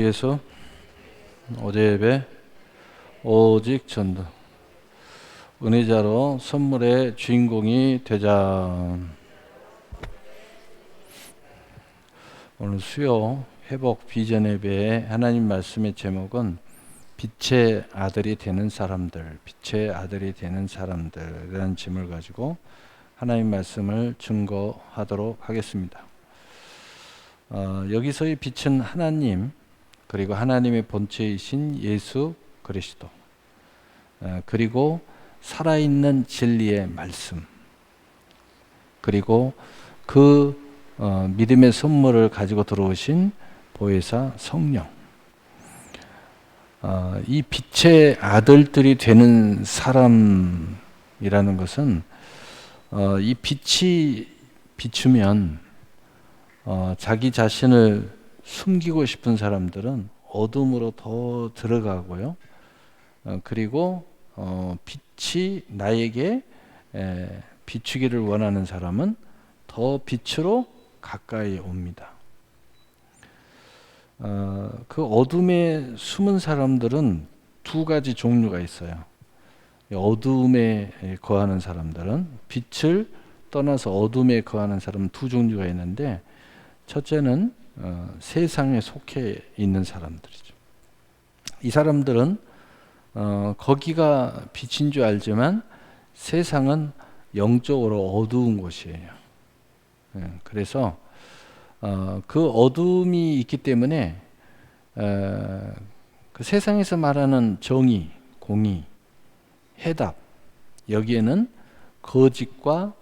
예수 어제 예배 오직 전도 은혜자로 선물의 주인공이 되자. 오늘 수요 회복 비전 예배의 하나님 말씀의 제목은 빛의 아들이 되는 사람들, 빛의 아들이 되는 사람들이라는 제목을 가지고 하나님 말씀을 증거하도록 하겠습니다. 여기서의 빛은 하나님, 그리고 하나님의 본체이신 예수 그리스도, 그리고 살아있는 진리의 말씀, 그리고 그 믿음의 선물을 가지고 들어오신 보혜사 성령, 이 빛의 아들들이 되는 사람이라는 것은 이 빛이 비추면 자기 자신을 숨기고 싶은 사람들은 어둠으로 더 들어가고요. 그리고 빛이 나에게 비추기를 원하는 사람은 더 빛으로 가까이 옵니다. 그 어둠에 숨은 사람들은 두 가지 종류가 있어요. 어둠에 거하는 사람들은, 빛을 떠나서 어둠에 거하는 사람은 두 종류가 있는데, 첫째는 세상에 속해 있는 사람들이죠. 이 사람들은 거기가 빛인 줄 알지만 세상은 영적으로 어두운 곳이에요. 그래서 그 어둠이 있기 때문에 그 세상에서 말하는 정의, 공의, 해답, 여기에는 거짓과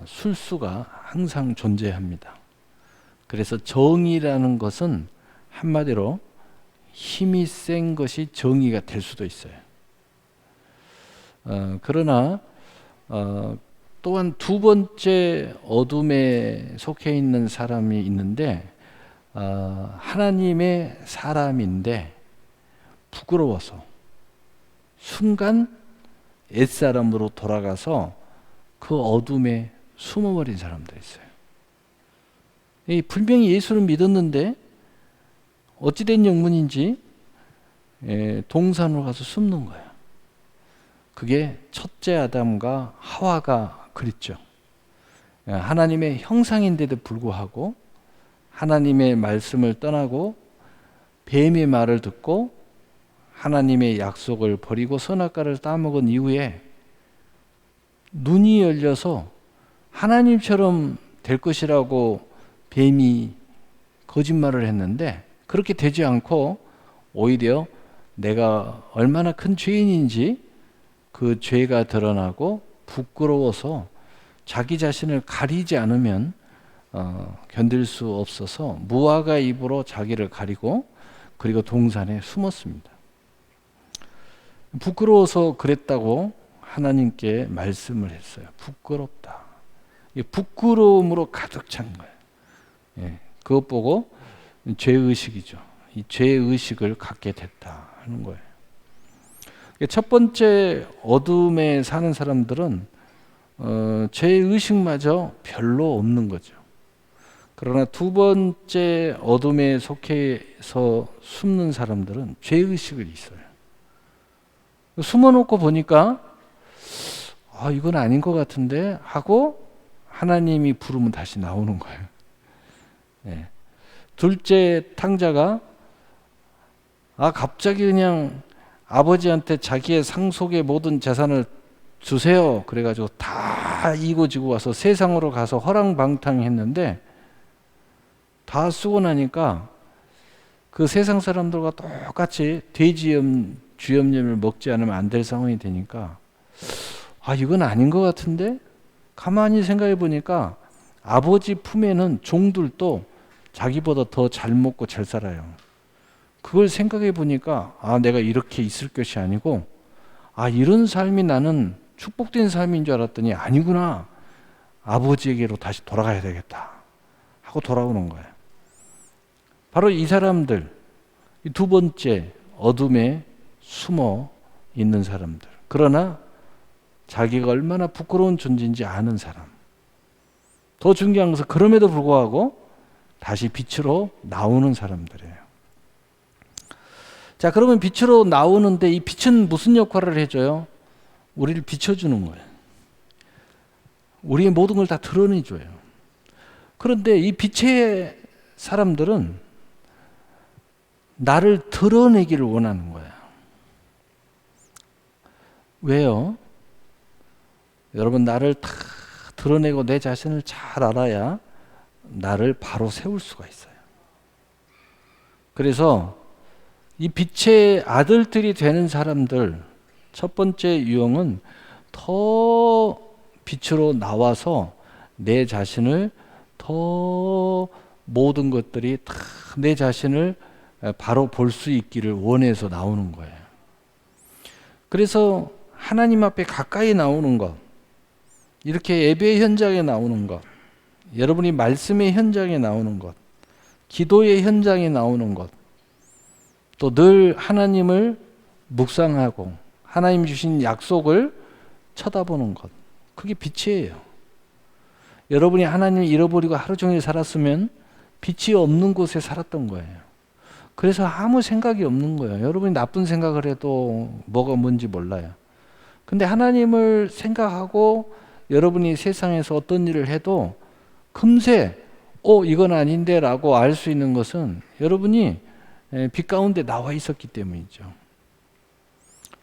술수가 항상 존재합니다. 그래서 정의라는 것은 한마디로 힘이 센 것이 정의가 될 수도 있어요. 그러나 또한 두 번째 어둠에 속해 있는 사람이 있는데, 하나님의 사람인데 부끄러워서 순간 옛사람으로 돌아가서 그 어둠에 숨어버린 사람도 있어요. 분명히 예수를 믿었는데 어찌된 영문인지 동산으로 가서 숨는 거예요. 그게 첫째 아담과 하와가 그랬죠. 하나님의 형상인데도 불구하고 하나님의 말씀을 떠나고 뱀의 말을 듣고 하나님의 약속을 버리고 선악과를 따먹은 이후에 눈이 열려서 하나님처럼 될 것이라고 뱀이 거짓말을 했는데, 그렇게 되지 않고 오히려 내가 얼마나 큰 죄인인지 그 죄가 드러나고 부끄러워서 자기 자신을 가리지 않으면 견딜 수 없어서 무화과 잎으로 자기를 가리고 그리고 동산에 숨었습니다. 부끄러워서 그랬다고 하나님께 말씀을 했어요. 부끄럽다. 부끄러움으로 가득 찬 거예요. 그것 보고 죄의식이죠. 이 죄의식을 갖게 됐다 하는 거예요. 첫 번째 어둠에 사는 사람들은 죄의식마저 별로 없는 거죠. 그러나 두 번째 어둠에 속해서 숨는 사람들은 죄의식을 있어요. 숨어놓고 보니까 이건 아닌 것 같은데 하고 하나님이 부르면 다시 나오는 거예요. 둘째 탕자가 갑자기 그냥 아버지한테 자기의 상속의 모든 재산을 주세요. 그래가지고 다 이고지고 와서 세상으로 가서 허랑방탕했는데, 다 쓰고 나니까 그 세상 사람들과 똑같이 주염염을 먹지 않으면 안 될 상황이 되니까 이건 아닌 것 같은데, 가만히 생각해 보니까 아버지 품에는 종들도 자기보다 더 잘 먹고 잘 살아요. 그걸 생각해 보니까 내가 이렇게 있을 것이 아니고 이런 삶이 나는 축복된 삶인 줄 알았더니 아니구나. 아버지에게로 다시 돌아가야 되겠다 하고 돌아오는 거예요. 바로 이 사람들, 이 두 번째 어둠에 숨어 있는 사람들. 그러나 자기가 얼마나 부끄러운 존재인지 아는 사람. 더 중요한 것은 그럼에도 불구하고 다시 빛으로 나오는 사람들이에요. 자, 그러면 빛으로 나오는데 이 빛은 무슨 역할을 해줘요? 우리를 비춰주는 거예요. 우리의 모든 걸 다 드러내줘요. 그런데 이 빛의 사람들은 나를 드러내기를 원하는 거예요. 왜요? 여러분, 나를 다 드러내고 내 자신을 잘 알아야 나를 바로 세울 수가 있어요. 그래서 이 빛의 아들들이 되는 사람들, 첫 번째 유형은 더 빛으로 나와서 내 자신을 더 모든 것들이 다 내 자신을 바로 볼 수 있기를 원해서 나오는 거예요. 그래서 하나님 앞에 가까이 나오는 것, 이렇게 예배 현장에 나오는 것, 여러분이 말씀의 현장에 나오는 것, 기도의 현장에 나오는 것, 또 늘 하나님을 묵상하고 하나님 주신 약속을 쳐다보는 것, 그게 빛이에요. 여러분이 하나님을 잃어버리고 하루 종일 살았으면 빛이 없는 곳에 살았던 거예요. 그래서 아무 생각이 없는 거예요. 여러분이 나쁜 생각을 해도 뭐가 뭔지 몰라요. 근데 하나님을 생각하고 여러분이 세상에서 어떤 일을 해도 금세 이건 아닌데 라고 알 수 있는 것은 여러분이 빛 가운데 나와 있었기 때문이죠.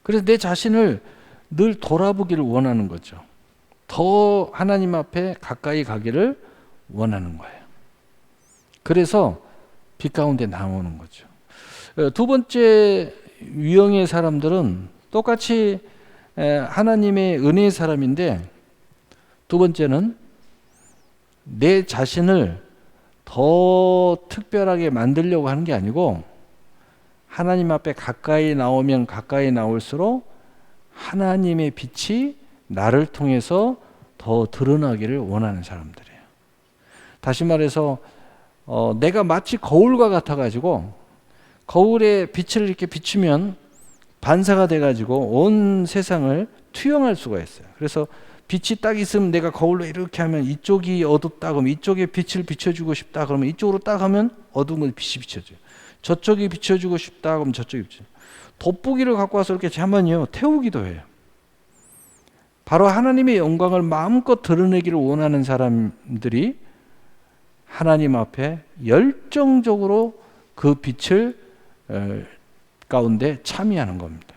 그래서 내 자신을 늘 돌아보기를 원하는 거죠. 더 하나님 앞에 가까이 가기를 원하는 거예요. 그래서 빛 가운데 나오는 거죠. 두 번째 유형의 사람들은 똑같이 하나님의 은혜의 사람인데, 두 번째는 내 자신을 더 특별하게 만들려고 하는 게 아니고 하나님 앞에 가까이 나오면 가까이 나올수록 하나님의 빛이 나를 통해서 더 드러나기를 원하는 사람들이에요. 다시 말해서 내가 마치 거울과 같아가지고 거울에 빛을 이렇게 비추면 반사가 돼가지고 온 세상을 투영할 수가 있어요. 그래서 빛이 딱 있으면 내가 거울로 이렇게 하면 이쪽이 어둡다 그러면 이쪽에 빛을 비춰주고 싶다 그러면 이쪽으로 딱 하면 어두운 건 빛이 비춰져요. 저쪽이 비춰주고 싶다 그러면 저쪽이 비춰져요. 돋보기를 갖고 와서 이렇게 하면요 태우기도 해요. 바로 하나님의 영광을 마음껏 드러내기를 원하는 사람들이 하나님 앞에 열정적으로 그 빛을 가운데 참여하는 겁니다.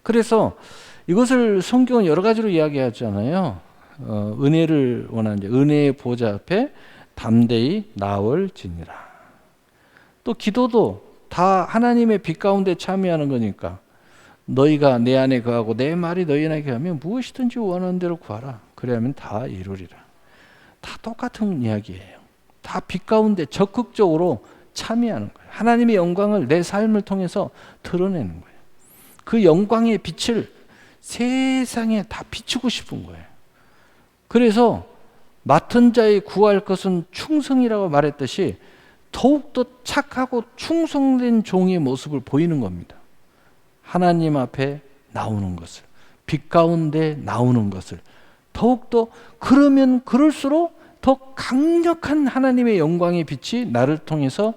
그래서 이것을 성경은 여러 가지로 이야기하잖아요. 은혜를 원하는 은혜의 보좌 앞에 담대히 나올지니라. 또 기도도 다 하나님의 빛 가운데 참여하는 거니까 너희가 내 안에 거하고 내 말이 너희 안에 거하면 무엇이든지 원하는 대로 구하라. 그래야면 다 이루리라. 다 똑같은 이야기예요. 다 빛 가운데 적극적으로 참여하는 거예요. 하나님의 영광을 내 삶을 통해서 드러내는 거예요. 그 영광의 빛을 세상에 다 비추고 싶은 거예요. 그래서 맡은 자의 구할 것은 충성이라고 말했듯이 더욱더 착하고 충성된 종의 모습을 보이는 겁니다. 하나님 앞에 나오는 것을, 빛 가운데 나오는 것을 더욱더 그러면 그럴수록 더 강력한 하나님의 영광의 빛이 나를 통해서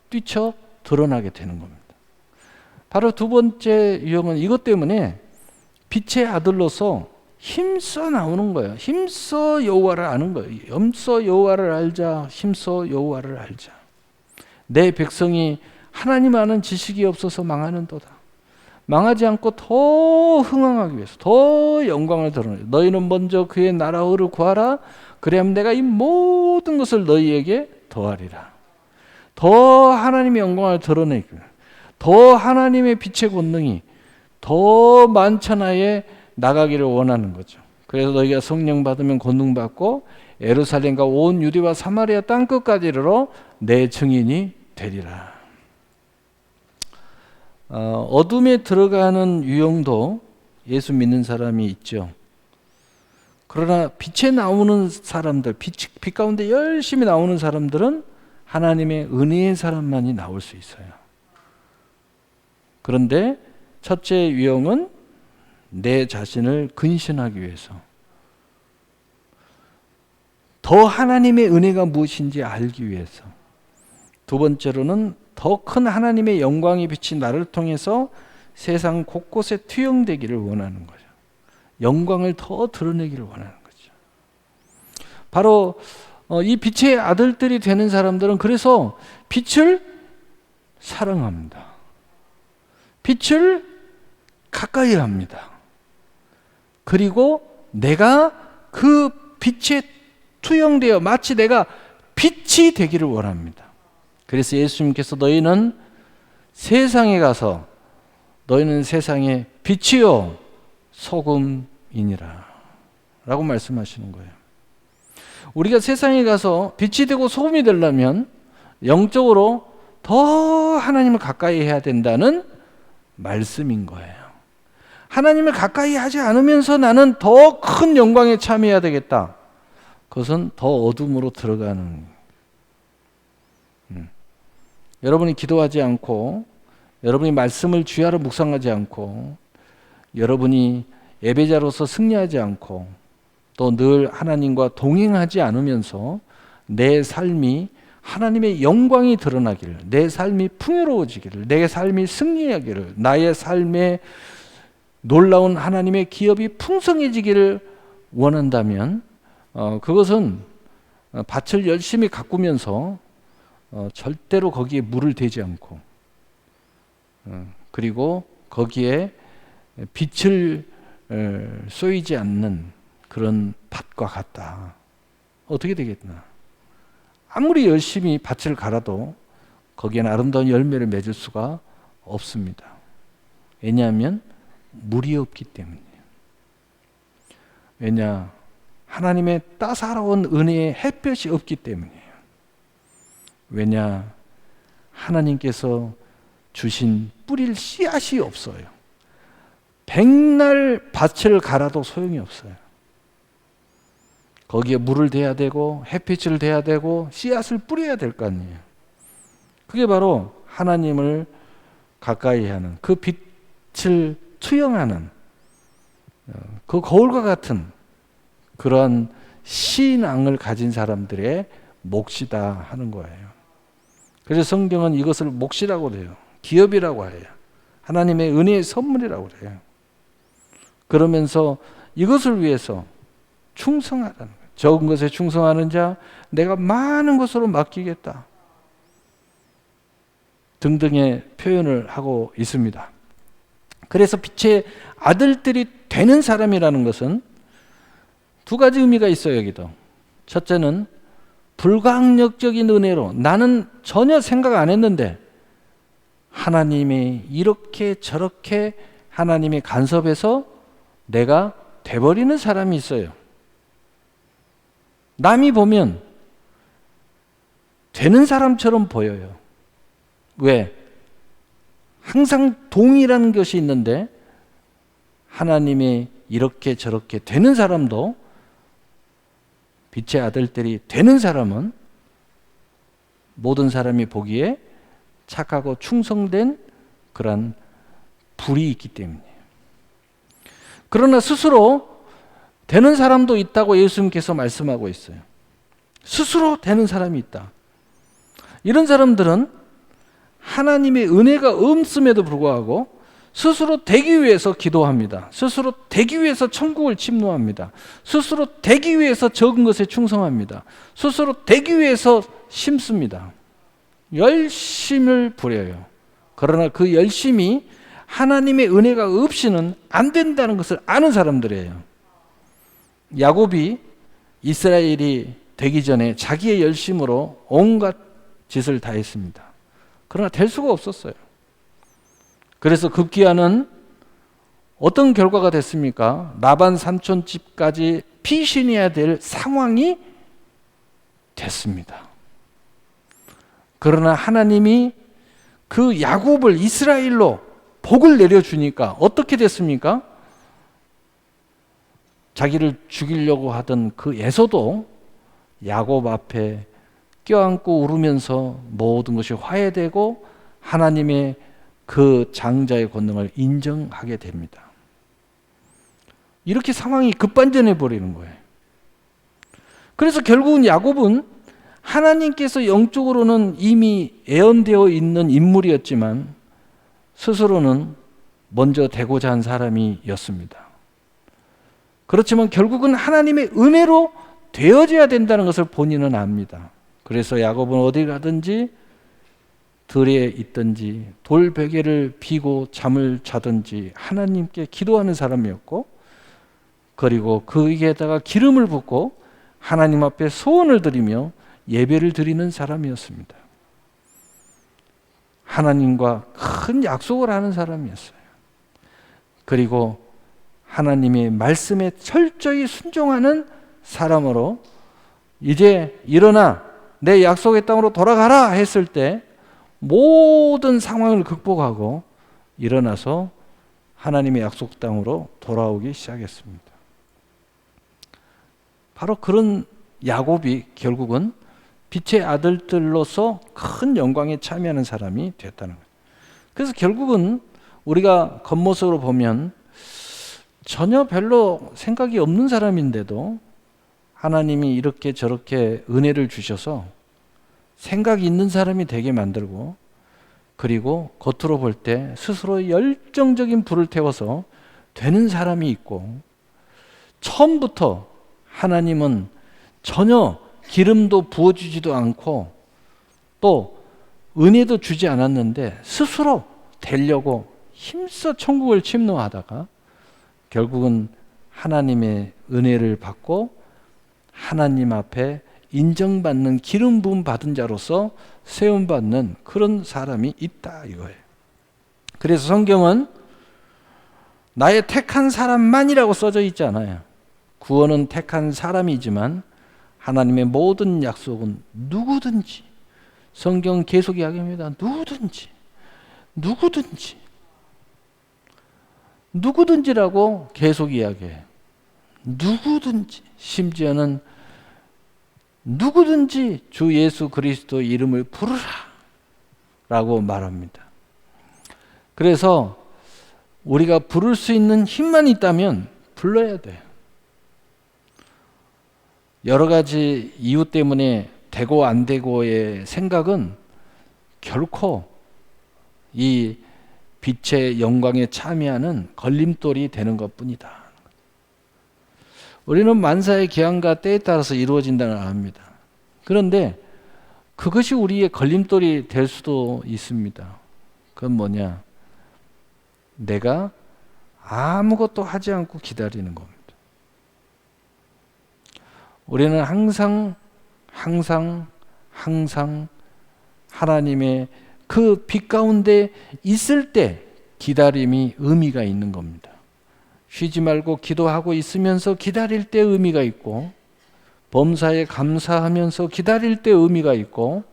뛰쳐 드러나게 되는 겁니다. 바로 두 번째 유형은 이것 때문에 빛의 아들로서 힘써 나오는 거예요. 힘써 여호와를 아는 거예요. 힘써 여호와를 알자. 힘써 여호와를 알자. 내 백성이 하나님 아는 지식이 없어서 망하는도다. 망하지 않고 더 흥왕하기 위해서 더 영광을 드러내. 너희는 먼저 그의 나라를 구하라. 그래야면 내가 이 모든 것을 너희에게 더하리라. 더 하나님의 영광을 드러내기 위해 더 하나님의 빛의 권능이 더 만천하에 나가기를 원하는 거죠. 그래서 너희가 성령 받으면 권능 받고 예루살렘과 온 유대와 사마리아 땅끝까지 이르러 내 증인이 되리라. 어둠에 들어가는 유형도 예수 믿는 사람이 있죠. 그러나 빛에 나오는 사람들, 빛 가운데 열심히 나오는 사람들은 하나님의 은혜의 사람만이 나올 수 있어요. 그런데 첫째 유형은 내 자신을 근신하기 위해서 더 하나님의 은혜가 무엇인지 알기 위해서, 두 번째로는 더 큰 하나님의 영광의 빛이 나를 통해서 세상 곳곳에 투영되기를 원하는 거죠. 영광을 더 드러내기를 원하는 거죠. 바로 이 빛의 아들들이 되는 사람들은 그래서 빛을 사랑합니다. 빛을 가까이 합니다. 그리고 내가 그 빛에 투영되어 마치 내가 빛이 되기를 원합니다. 그래서 예수님께서 너희는 세상에 가서 너희는 세상의 빛이요 소금이니라 라고 말씀하시는 거예요. 우리가 세상에 가서 빛이 되고 소금이 되려면 영적으로 더 하나님을 가까이 해야 된다는 말씀인 거예요. 하나님을 가까이 하지 않으면서 나는 더 큰 영광에 참여해야 되겠다. 그것은 더 어둠으로 들어가는. 여러분이 기도하지 않고, 여러분이 말씀을 주야로 묵상하지 않고, 여러분이 예배자로서 승리하지 않고, 또 늘 하나님과 동행하지 않으면서 내 삶이 하나님의 영광이 드러나기를, 내 삶이 풍요로워지기를, 내 삶이 승리하기를, 나의 삶에 놀라운 하나님의 기업이 풍성해지기를 원한다면 그것은 밭을 열심히 가꾸면서 절대로 거기에 물을 대지 않고 그리고 거기에 빛을 쏘이지 않는 그런 밭과 같다. 어떻게 되겠나? 아무리 열심히 밭을 갈아도 거기에는 아름다운 열매를 맺을 수가 없습니다. 왜냐하면 물이 없기 때문이에요. 왜냐? 하나님의 따사로운 은혜의 햇볕이 없기 때문이에요. 왜냐? 하나님께서 주신 뿌릴 씨앗이 없어요. 백날 밭을 갈아도 소용이 없어요. 거기에 물을 대야 되고 햇빛을 대야 되고 씨앗을 뿌려야 될 거 아니에요. 그게 바로 하나님을 가까이 하는 그 빛을 투영하는 그 거울과 같은 그런 신앙을 가진 사람들의 몫이다 하는 거예요. 그래서 성경은 이것을 몫이라고 해요. 기업이라고 해요. 하나님의 은혜의 선물이라고 해요. 그러면서 이것을 위해서 충성하라는 거예요. 적은 것에 충성하는 자 내가 많은 것으로 맡기겠다 등등의 표현을 하고 있습니다. 그래서 빛의 아들들이 되는 사람이라는 것은 두 가지 의미가 있어요. 여기도 첫째는 불가항력적인 은혜로 나는 전혀 생각 안 했는데 하나님이 이렇게 저렇게 하나님이 간섭해서 내가 돼버리는 사람이 있어요. 남이 보면 되는 사람처럼 보여요. 왜? 항상 동일한 것이 있는데 하나님이 이렇게 저렇게 되는 사람도 빛의 아들들이 되는 사람은 모든 사람이 보기에 착하고 충성된 그런 불이 있기 때문이에요. 그러나 스스로 되는 사람도 있다고 예수님께서 말씀하고 있어요. 스스로 되는 사람이 있다. 이런 사람들은 하나님의 은혜가 없음에도 불구하고 스스로 되기 위해서 기도합니다. 스스로 되기 위해서 천국을 침노합니다. 스스로 되기 위해서 적은 것에 충성합니다. 스스로 되기 위해서 심습니다. 열심을 부려요. 그러나 그 열심이 하나님의 은혜가 없이는 안 된다는 것을 아는 사람들이에요. 야곱이 이스라엘이 되기 전에 자기의 열심으로 온갖 짓을 다 했습니다. 그러나 될 수가 없었어요. 그래서 급기야는 어떤 결과가 됐습니까? 라반 삼촌 집까지 피신해야 될 상황이 됐습니다. 그러나 하나님이 그 야곱을 이스라엘로 복을 내려주니까 어떻게 됐습니까? 자기를 죽이려고 하던 그 에서도 야곱 앞에 껴안고 울으면서 모든 것이 화해되고 하나님의 그 장자의 권능을 인정하게 됩니다. 이렇게 상황이 급반전해 버리는 거예요. 그래서 결국은 야곱은 하나님께서 영적으로는 이미 예언되어 있는 인물이었지만 스스로는 먼저 되고자 한 사람이었습니다. 그렇지만 결국은 하나님의 은혜로 되어져야 된다는 것을 본인은 압니다. 그래서 야곱은 어디 가든지 들에 있든지 돌베개를 비고 잠을 자든지 하나님께 기도하는 사람이었고, 그리고 그에게다가 기름을 붓고 하나님 앞에 소원을 드리며 예배를 드리는 사람이었습니다. 하나님과 큰 약속을 하는 사람이었어요. 그리고 하나님의 말씀에 철저히 순종하는 사람으로 이제 일어나 내 약속의 땅으로 돌아가라 했을 때 모든 상황을 극복하고 일어나서 하나님의 약속 땅으로 돌아오기 시작했습니다. 바로 그런 야곱이 결국은 빛의 아들들로서 큰 영광에 참여하는 사람이 됐다는 거예요. 그래서 결국은 우리가 겉모습으로 보면 전혀 별로 생각이 없는 사람인데도 하나님이 이렇게 저렇게 은혜를 주셔서 생각이 있는 사람이 되게 만들고, 그리고 겉으로 볼 때 스스로 열정적인 불을 태워서 되는 사람이 있고, 처음부터 하나님은 전혀 기름도 부어주지도 않고 또 은혜도 주지 않았는데 스스로 되려고 힘써 천국을 침노하다가 결국은 하나님의 은혜를 받고 하나님 앞에 인정받는 기름 부음 받은 자로서 세움받는 그런 사람이 있다 이거예요. 그래서 성경은 나의 택한 사람만이라고 써져 있지 않아요. 구원은 택한 사람이지만 하나님의 모든 약속은 누구든지, 성경 계속 이야기합니다. 누구든지라고 계속 이야기해요. 누구든지, 심지어는 누구든지 주 예수 그리스도 이름을 부르라 라고 말합니다. 그래서 우리가 부를 수 있는 힘만 있다면 불러야 돼요. 여러 가지 이유 때문에 되고 안 되고의 생각은 결코 이 빛의 영광에 참여하는 걸림돌이 되는 것뿐이다. 우리는 만사의 기한과 때에 따라서 이루어진다는 걸 압니다. 그런데 그것이 우리의 걸림돌이 될 수도 있습니다. 그건 뭐냐? 내가 아무것도 하지 않고 기다리는 겁니다. 우리는 항상 하나님의 그 빛 가운데 있을 때 기다림이 의미가 있는 겁니다. 쉬지 말고 기도하고 있으면서 기다릴 때 의미가 있고, 범사에 감사하면서 기다릴 때 의미가 있고,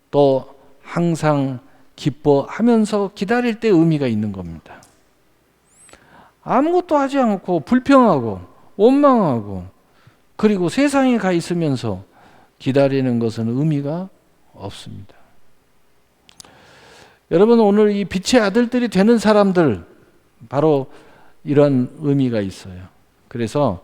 또 항상 기뻐하면서 기다릴 때 의미가 있는 겁니다. 아무것도 하지 않고 불평하고 원망하고 그리고 세상에 가 있으면서 기다리는 것은 의미가 없습니다. 여러분, 오늘 이 빛의 아들들이 되는 사람들, 바로 이런 의미가 있어요. 그래서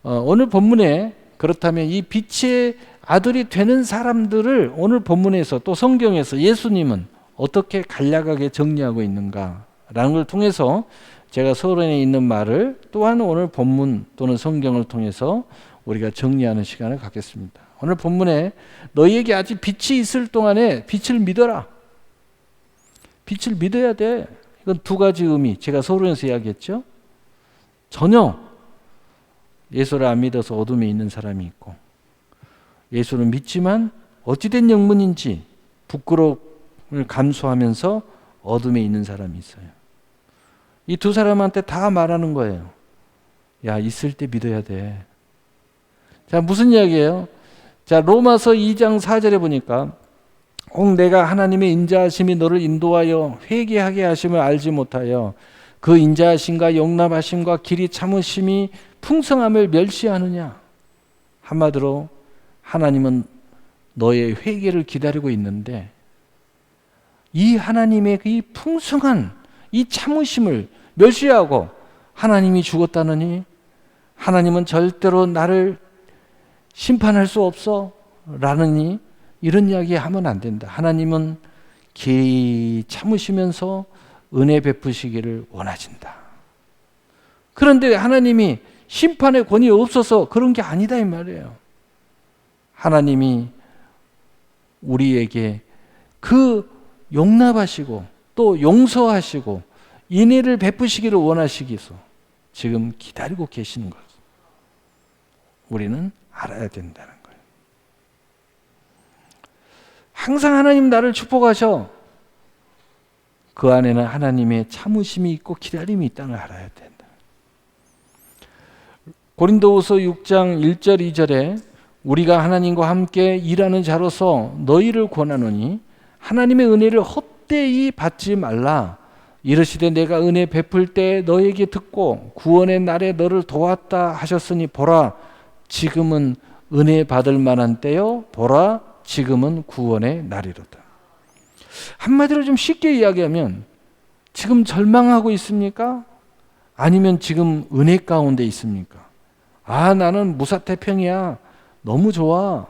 오늘 본문에 그렇다면 이 빛의 아들이 되는 사람들을 오늘 본문에서 또 성경에서 예수님은 어떻게 간략하게 정리하고 있는가라는 걸 통해서 제가 서론에 있는 말을 또한 오늘 본문 또는 성경을 통해서 우리가 정리하는 시간을 갖겠습니다. 오늘 본문에 너희에게 아직 빛이 있을 동안에 빛을 믿어라. 빛을 믿어야 돼. 이건 두 가지 의미, 제가 서론에서 이야기했죠. 전혀 예수를 안 믿어서 어둠에 있는 사람이 있고, 예수를 믿지만 어찌된 영문인지 부끄러움을 감수하면서 어둠에 있는 사람이 있어요. 이 두 사람한테 다 말하는 거예요. 야, 있을 때 믿어야 돼. 자, 무슨 이야기예요? 자, 로마서 2장 4절에 보니까 혹 내가 하나님의 인자하심이 너를 인도하여 회개하게 하심을 알지 못하여 그 인자하심과 용납하심과 길이 참으심이 풍성함을 멸시하느냐. 한마디로 하나님은 너의 회개를 기다리고 있는데 이 하나님의 이 풍성한 이 참으심을 멸시하고 하나님이 죽었다느니 하나님은 절대로 나를 심판할 수 없어 라느니 이런 이야기 하면 안 된다. 하나님은 기이 참으시면서 은혜 베푸시기를 원하신다. 그런데 하나님이 심판의 권위 없어서 그런 게 아니다 이 말이에요. 하나님이 우리에게 그 용납하시고 또 용서하시고 인애를 베푸시기를 원하시기서 지금 기다리고 계시는 것. 우리는 알아야 된다는 거예요. 항상 하나님 나를 축복하셔. 그 안에는 하나님의 참으심이 있고 기다림이 있다는 걸 알아야 된다. 고린도후서 6장 1절 2절에 우리가 하나님과 함께 일하는 자로서 너희를 권하노니 하나님의 은혜를 헛되이 받지 말라. 이르시되 내가 은혜 베풀 때 너에게 듣고 구원의 날에 너를 도왔다 하셨으니 보라 지금은 은혜 받을 만한 때요 보라 지금은 구원의 날이로다. 한마디로 좀 쉽게 이야기하면 지금 절망하고 있습니까? 아니면 지금 은혜 가운데 있습니까? 아 나는 무사태평이야 너무 좋아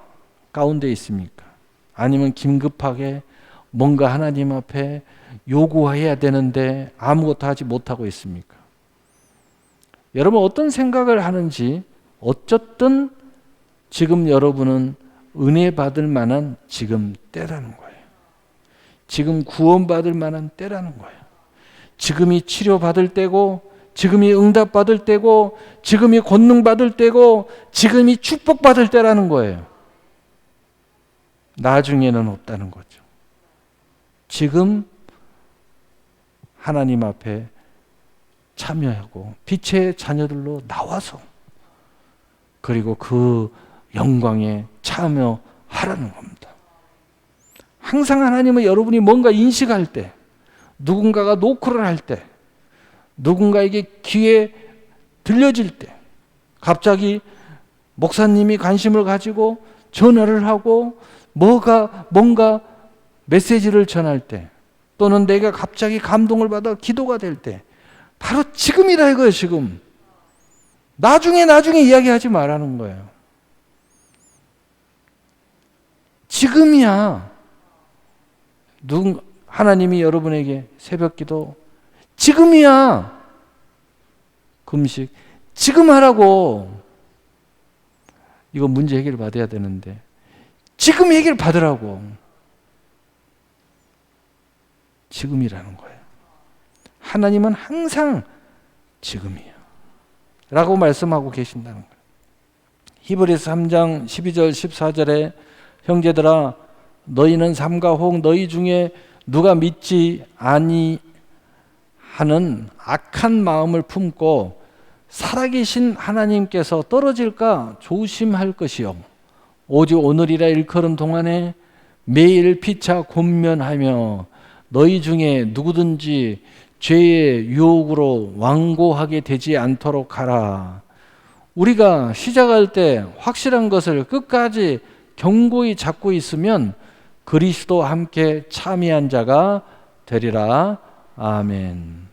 가운데 있습니까? 아니면 긴급하게 뭔가 하나님 앞에 요구해야 되는데 아무것도 하지 못하고 있습니까? 여러분 어떤 생각을 하는지 어쨌든 지금 여러분은 은혜 받을 만한 지금 때라는 거예요. 지금 구원받을 만한 때라는 거예요. 지금이 치료받을 때고 지금이 응답받을 때고 지금이 권능받을 때고 지금이 축복받을 때라는 거예요. 나중에는 없다는 거죠. 지금 하나님 앞에 참여하고 빛의 자녀들로 나와서 그리고 그 영광에 참여하라는 겁니다. 항상 하나님은 여러분이 뭔가 인식할 때 누군가가 노크를 할 때 누군가에게 귀에 들려질 때 갑자기 목사님이 관심을 가지고 전화를 하고 뭔가 메시지를 전할 때 또는 내가 갑자기 감동을 받아 기도가 될 때 바로 지금이다 이거예요. 지금 나중에 이야기하지 말라는 거예요. 지금이야. 하나님이 여러분에게 새벽기도 지금이야. 금식 지금 하라고. 이거 문제 해결 받아야 되는데 지금 해결 받으라고. 지금이라는 거예요. 하나님은 항상 지금이에요. 라고 말씀하고 계신다는 거예요. 히브리서 3장 12절 14절에 형제들아 너희는 삼가 혹 너희 중에 누가 믿지 아니하는 악한 마음을 품고 살아계신 하나님께서 떨어질까 조심할 것이요 오직 오늘이라 일컬은 동안에 매일 피차 곤면하며 너희 중에 누구든지 죄의 유혹으로 완고하게 되지 않도록 하라. 우리가 시작할 때 확실한 것을 끝까지 견고히 잡고 있으면 그리스도와 함께 참여한 자가 되리라. 아멘.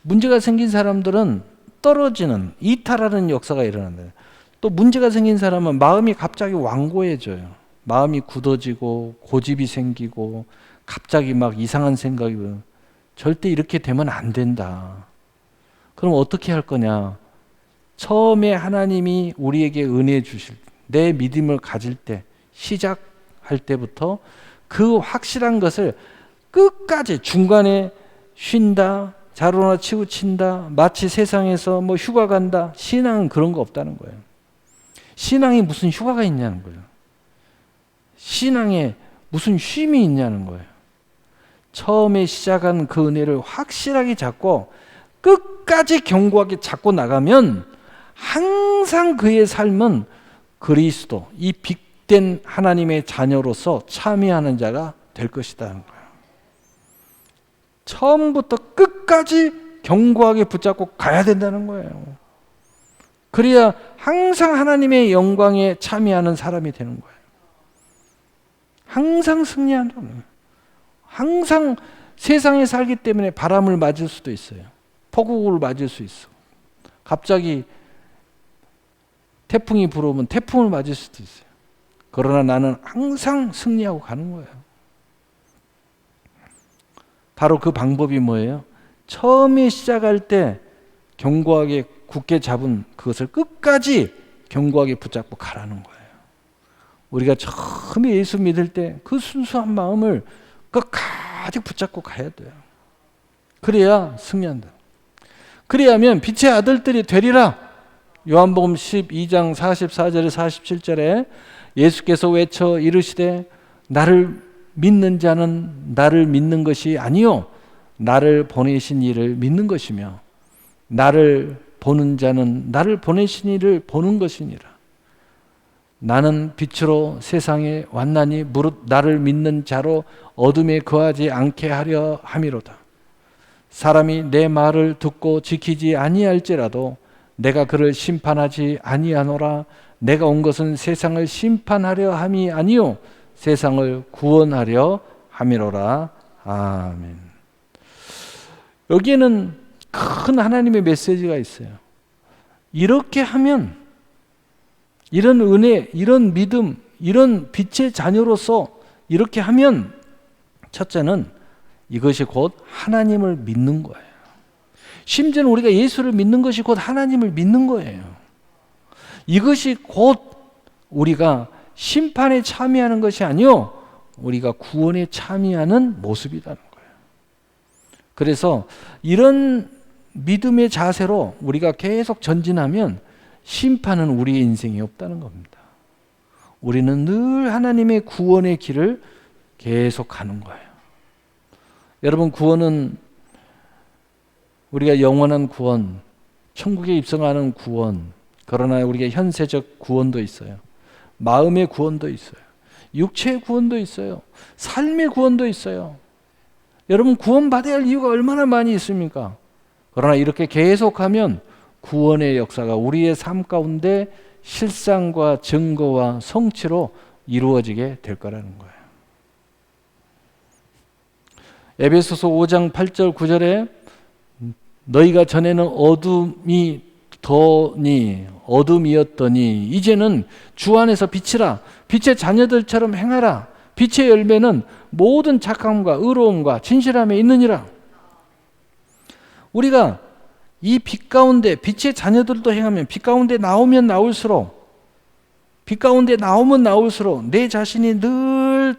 문제가 생긴 사람들은 떨어지는 이탈하는 역사가 일어난다. 또 문제가 생긴 사람은 마음이 갑자기 완고해져요. 마음이 굳어지고 고집이 생기고 갑자기 막 이상한 생각이 절대 이렇게 되면 안 된다. 그럼 어떻게 할 거냐? 처음에 하나님이 우리에게 은혜 주실 내 믿음을 가질 때 시작할 때부터 그 확실한 것을 끝까지 중간에 쉰다, 자루나 치우친다, 마치 세상에서 뭐 휴가 간다. 신앙은 그런 거 없다는 거예요. 신앙이 무슨 휴가가 있냐는 거예요. 신앙에 무슨 쉼이 있냐는 거예요. 처음에 시작한 그 은혜를 확실하게 잡고 끝까지 견고하게 잡고 나가면 항상 그의 삶은 그리스도, 이 빛된 하나님의 자녀로서 참여하는 자가 될 것이라는 거예요. 처음부터 끝까지 견고하게 붙잡고 가야 된다는 거예요. 그래야 항상 하나님의 영광에 참여하는 사람이 되는 거예요. 항상 승리하는 거예요. 항상 세상에 살기 때문에 바람을 맞을 수도 있어요. 폭우를 맞을 수 있어. 갑자기 태풍이 불어오면 태풍을 맞을 수도 있어요. 그러나 나는 항상 승리하고 가는 거예요. 바로 그 방법이 뭐예요? 처음에 시작할 때 견고하게 굳게 잡은 그것을 끝까지 견고하게 붙잡고 가라는 거예요. 우리가 처음에 예수 믿을 때 그 순수한 마음을 끝까지 붙잡고 가야 돼요. 그래야 승리한다. 그래야면 빛의 아들들이 되리라. 요한복음 12장 44절에 47절에 예수께서 외쳐 이르시되 나를 믿는 자는 나를 믿는 것이 아니요 나를 보내신 이를 믿는 것이며 나를 보는 자는 나를 보내신 이를 보는 것이니라. 나는 빛으로 세상에 왔나니 무릇 나를 믿는 자로 어둠에 거하지 않게 하려 함이로다. 사람이 내 말을 듣고 지키지 아니할지라도 내가 그를 심판하지 아니하노라. 내가 온 것은 세상을 심판하려 함이 아니요 세상을 구원하려 함이로라. 아멘. 여기에는 큰 하나님의 메시지가 있어요. 이렇게 하면 이런 은혜, 이런 믿음, 이런 빛의 자녀로서 이렇게 하면 첫째는 이것이 곧 하나님을 믿는 거예요. 심지어는 우리가 예수를 믿는 것이 곧 하나님을 믿는 거예요. 이것이 곧 우리가 심판에 참여하는 것이 아니요 우리가 구원에 참여하는 모습이라는 거예요. 그래서 이런 믿음의 자세로 우리가 계속 전진하면 심판은 우리의 인생에 없다는 겁니다. 우리는 늘 하나님의 구원의 길을 계속 가는 거예요. 여러분, 구원은 우리가 영원한 구원, 천국에 입성하는 구원, 그러나 우리가 현세적 구원도 있어요. 마음의 구원도 있어요. 육체의 구원도 있어요. 삶의 구원도 있어요. 여러분, 구원받아야 할 이유가 얼마나 많이 있습니까? 그러나 이렇게 계속하면 구원의 역사가 우리의 삶 가운데 실상과 증거와 성취로 이루어지게 될 거라는 거예요. 에베소서 5장 8절 9절에 너희가 전에는 어둠이었더니 이제는 주 안에서 빛이라. 빛의 자녀들처럼 행하라. 빛의 열매는 모든 착함과 의로움과 진실함에 있느니라. 우리가 이 빛 가운데 빛의 자녀들도 행하면 빛 가운데 나오면 나올수록 내 자신이 늘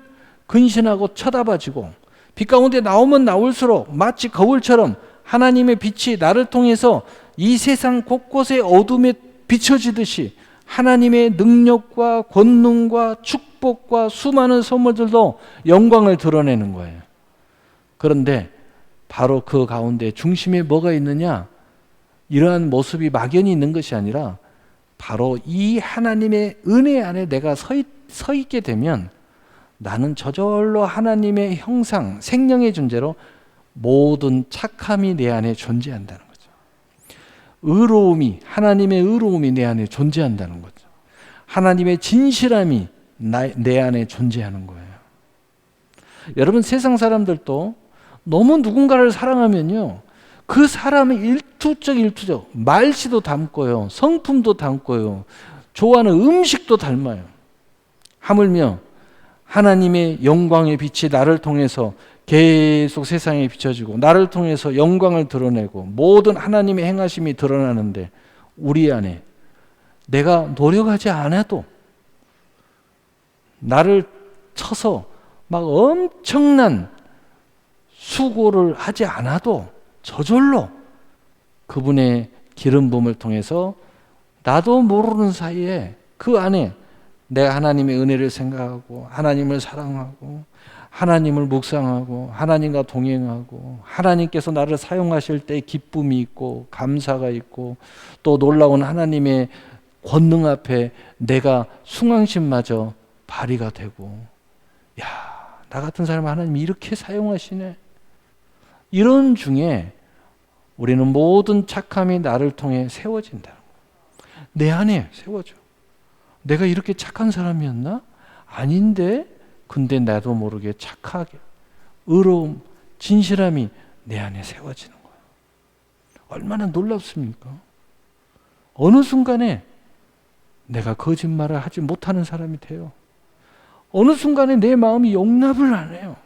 근신하고 쳐다봐지고 빛 가운데 나오면 나올수록 마치 거울처럼 하나님의 빛이 나를 통해서 이 세상 곳곳에 어둠에 비춰지듯이 하나님의 능력과 권능과 축복과 수많은 선물들도 영광을 드러내는 거예요. 그런데 바로 그 가운데 중심에 뭐가 있느냐? 이러한 모습이 막연히 있는 것이 아니라 바로 이 하나님의 은혜 안에 내가 서 있게 되면 나는 저절로 하나님의 형상, 생명의 존재로 모든 착함이 내 안에 존재한다는 거죠. 하나님의 의로움이 내 안에 존재한다는 거죠. 하나님의 진실함이 내 안에 존재하는 거예요. 여러분, 세상 사람들도 너무 누군가를 사랑하면요, 그 사람의 일투적 말씨도 닮고요, 성품도 닮고요, 좋아하는 음식도 닮아요. 하물며 하나님의 영광의 빛이 나를 통해서 계속 세상에 비춰지고 나를 통해서 영광을 드러내고 모든 하나님의 행하심이 드러나는데 우리 안에 내가 노력하지 않아도 나를 쳐서 막 엄청난 수고를 하지 않아도 저절로 그분의 기름 부음을 통해서 나도 모르는 사이에 그 안에 내가 하나님의 은혜를 생각하고 하나님을 사랑하고 하나님을 묵상하고 하나님과 동행하고 하나님께서 나를 사용하실 때 기쁨이 있고 감사가 있고 또 놀라운 하나님의 권능 앞에 내가 숭앙심마저 발휘가 되고, 야, 나 같은 사람 하나님이 이렇게 사용하시네. 이런 중에 우리는 모든 착함이 나를 통해 세워진다. 내 안에 세워져. 내가 이렇게 착한 사람이었나? 아닌데? 근데 나도 모르게 착하게 의로움, 진실함이 내 안에 세워지는 거예요. 얼마나 놀랍습니까? 어느 순간에 내가 거짓말을 하지 못하는 사람이 돼요. 어느 순간에 내 마음이 용납을 안 해요.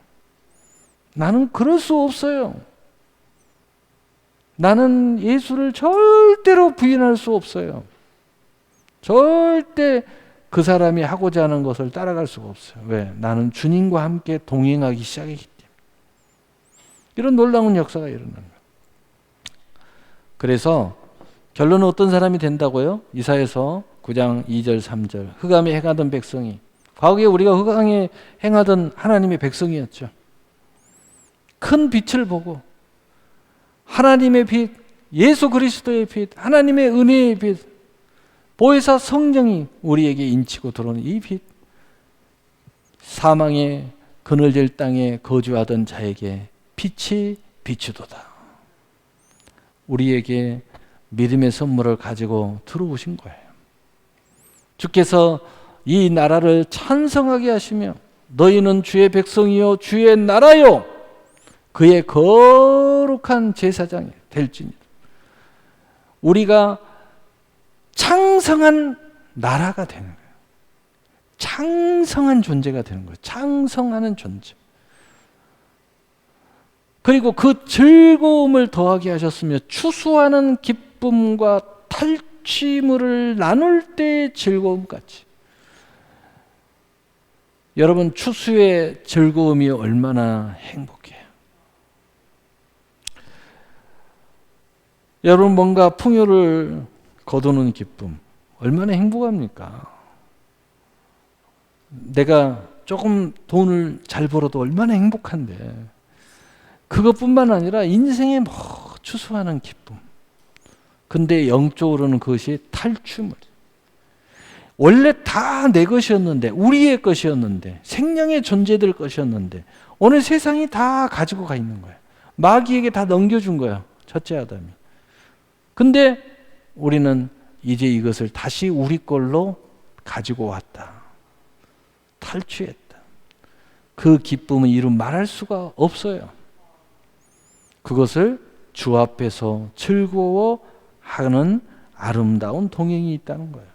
나는 그럴 수 없어요. 나는 예수를 절대로 부인할 수 없어요. 절대 그 사람이 하고자 하는 것을 따라갈 수가 없어요. 왜? 나는 주님과 함께 동행하기 시작했기 때문에. 이런 놀라운 역사가 일어나는 거예요. 그래서 결론은 어떤 사람이 된다고요? 이사야서 9장 2절 3절. 흑암에 행하던 백성이, 과거에 우리가 흑암에 행하던 하나님의 백성이었죠. 큰 빛을 보고 하나님의 빛, 예수 그리스도의 빛, 하나님의 은혜의 빛, 보혜사 성령이 우리에게 인치고 들어오는 이 빛, 사망의 그늘질 땅에 거주하던 자에게 빛이 비추도다. 우리에게 믿음의 선물을 가지고 들어오신 거예요. 주께서 이 나라를 찬성하게 하시며 너희는 주의 백성이요 주의 나라요 그의 거룩한 제사장이 될지니라. 우리가 창성한 나라가 되는 거예요. 창성한 존재가 되는 거예요. 창성하는 존재. 그리고 그 즐거움을 더하게 하셨으며 추수하는 기쁨과 탈취물을 나눌 때의 즐거움같이. 여러분, 추수의 즐거움이 얼마나 행복해요. 여러분, 뭔가 풍요를 거두는 기쁨 얼마나 행복합니까? 내가 조금 돈을 잘 벌어도 얼마나 행복한데, 그것뿐만 아니라 인생에 추수하는 기쁨. 근데 영적으로는 그것이 탈취물. 원래 다 내 것이었는데, 우리의 것이었는데, 생명의 존재들 것이었는데 오늘 세상이 다 가지고 가 있는 거예요. 마귀에게 다 넘겨준 거예요, 첫째 아담이. 근데 우리는 이제 이것을 다시 우리 걸로 가지고 왔다. 탈취했다. 그 기쁨은 이루 말할 수가 없어요. 그것을 주 앞에서 즐거워하는 아름다운 동행이 있다는 거예요.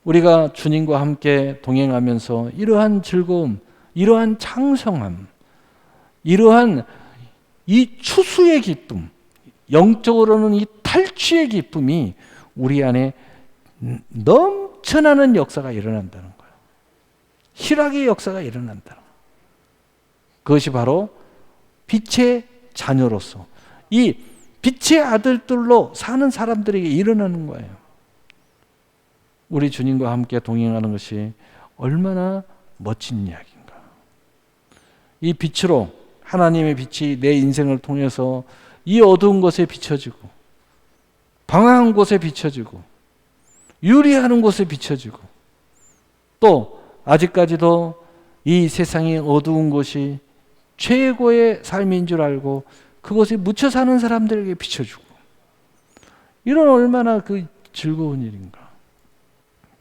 우리가 주님과 함께 동행하면서 이러한 즐거움, 이러한 창성함, 이러한 이 추수의 기쁨, 영적으로는 이 탈취의 기쁨이 우리 안에 넘쳐나는 역사가 일어난다는 거예요. 희락의 역사가 일어난다는 거예요. 그것이 바로 빛의 자녀로서 이 빛의 아들들로 사는 사람들에게 일어나는 거예요. 우리 주님과 함께 동행하는 것이 얼마나 멋진 이야기인가. 이 빛으로, 하나님의 빛이 내 인생을 통해서 이 어두운 곳에 비춰지고, 방황한 곳에 비춰지고, 유리하는 곳에 비춰지고, 또 아직까지도 이 세상의 어두운 곳이 최고의 삶인 줄 알고 그곳에 묻혀 사는 사람들에게 비춰주고, 이런 얼마나 그 즐거운 일인가.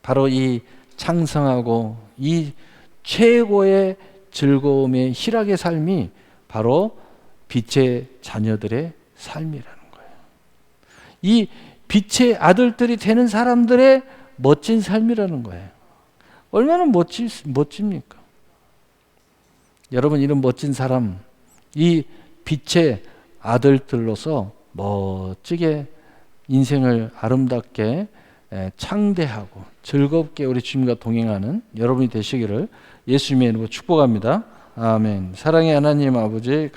바로 이 창성하고 이 최고의 즐거움의 희락의 삶이 바로 빛의 자녀들의 삶이라는 거예요. 이 빛의 아들들이 되는 사람들의 멋진 삶이라는 거예요. 얼마나 멋집니까? 여러분, 이런 멋진 사람, 이 빛의 아들들로서 멋지게 인생을 아름답게 창대하고 즐겁게 우리 주님과 동행하는 여러분이 되시기를 예수님의 이름으로 축복합니다. 아멘. 사랑의 하나님 아버지, 감사합니다.